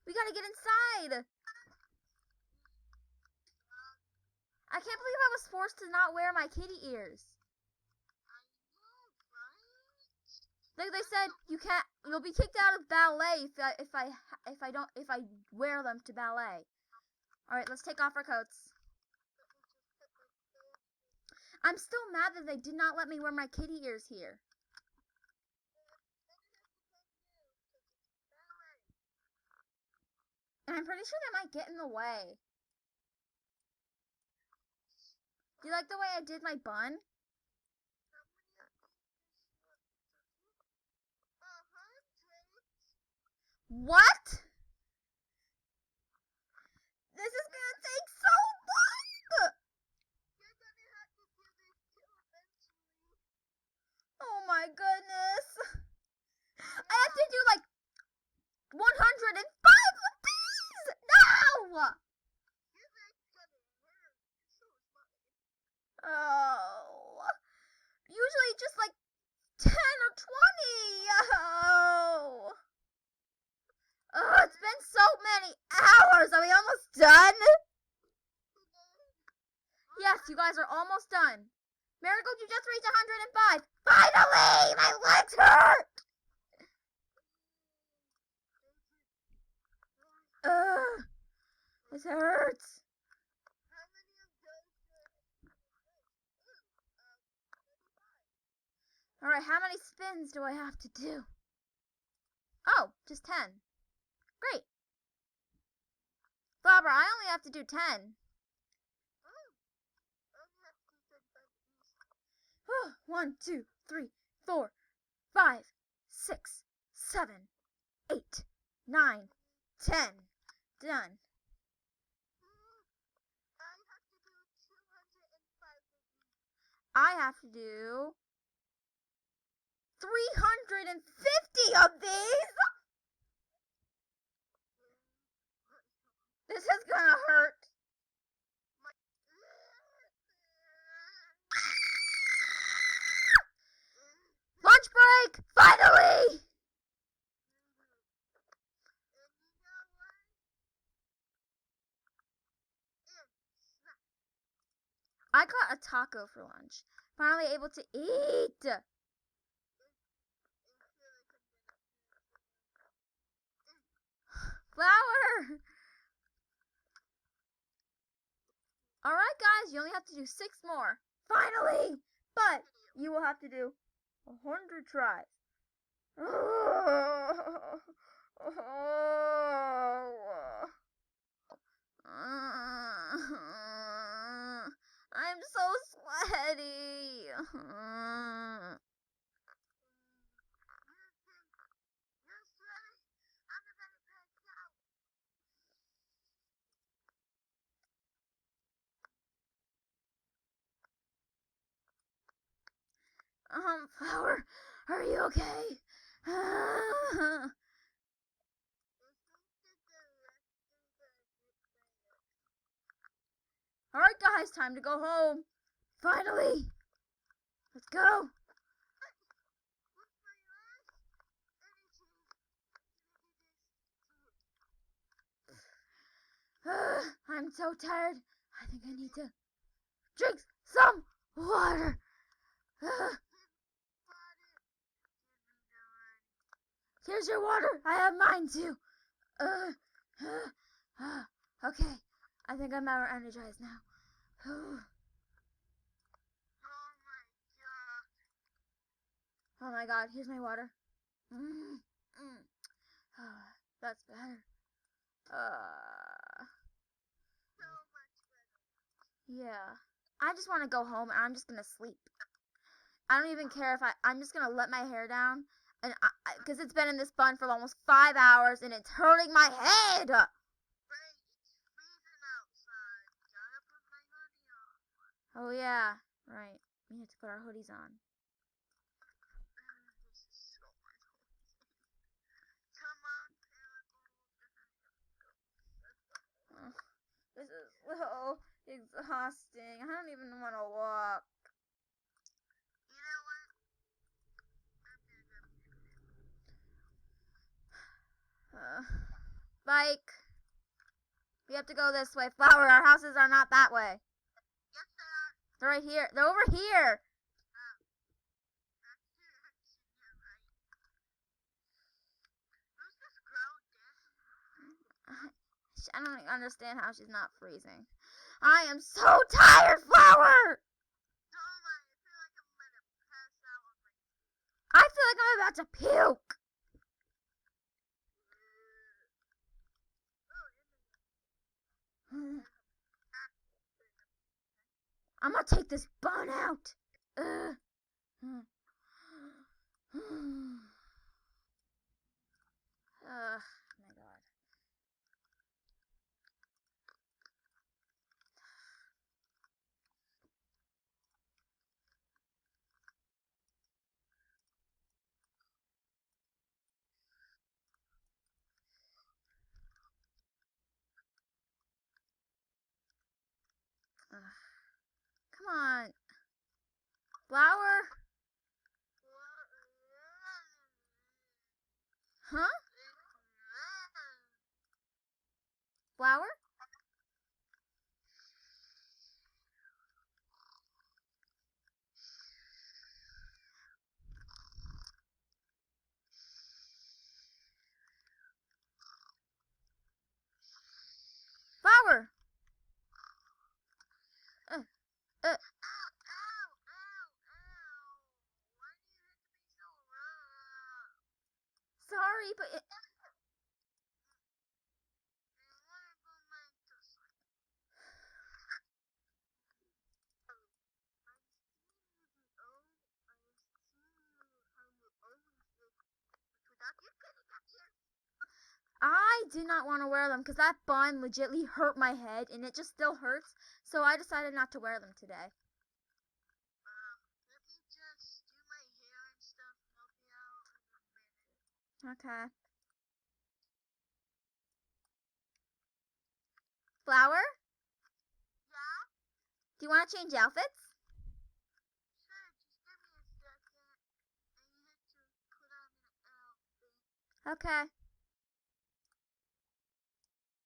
We gotta get inside. I can't believe I was forced to not wear my kitty ears. They said you can't. You'll be kicked out of ballet if I wear them to ballet. All right, let's take off our coats. I'm still mad that they did not let me wear my kitty ears here. And I'm pretty sure they might get in the way. Do you like the way I did my bun? What? This is gonna take so long! Oh my goodness. I have to do like 105 of these! No! Oh. Usually just like 10 or 20. Oh. Oh, it's been so many hours. Are we almost done? Yes, you guys are almost done. Marigold, you just reached 105. Finally! My legs hurt! Ugh. This hurts. Alright, how many spins do I have to do? Oh, just 10. Great. Flower, I only have to do 10. 1, 2, 3, 4, 5, 6, 7, 8, 9, 10. Done. I have to do 350 of these. This is gonna hurt. Lunch break! Finally! I got a taco for lunch. Finally able to eat. Flower! Alright guys, you only have to do 6 more. Finally! But you will have to do 100 tries. I'm so sweaty. Flower, are you okay? Alright guys, time to go home. Finally. Let's go. I'm so tired. I think I need to drink some water. Here's your water. I have mine too. Okay. I think I'm more energized now. Oh my god. Here's my water. That's better. Yeah. I just want to go home and I'm just going to sleep. I don't even care if I'm just going to let my hair down. And because it's been in this bun for almost 5 hours and it's hurting my head. Oh yeah, right. We have to put our hoodies on. This is so exhausting. I don't even want to walk. Bike. We have to go this way. Flower, our houses are not that way. Yes, they are. They're right here. They're over here. Who's this girl dancing? I don't understand how she's not freezing. I am so tired, Flower! Don't lie, I feel like I'm gonna pass out on my I feel like I'm about to puke. I'm gonna take this bun out. Ugh. Ugh, my God. Ugh. Come on. Flower? Huh? Flower? Flower! Uh, Ow, ow, ow. Why do you have to be so rough? sorry, but I wanna go back to sleep. I did not want to wear them because that bun legitly hurt my head and it just still hurts. So I decided not to wear them today. Let me just do my hair and stuff, help you out in a minute. Okay. Flower? Yeah? Do you want to change outfits? Sure, just give me a second. I need to put on an outfit. Okay.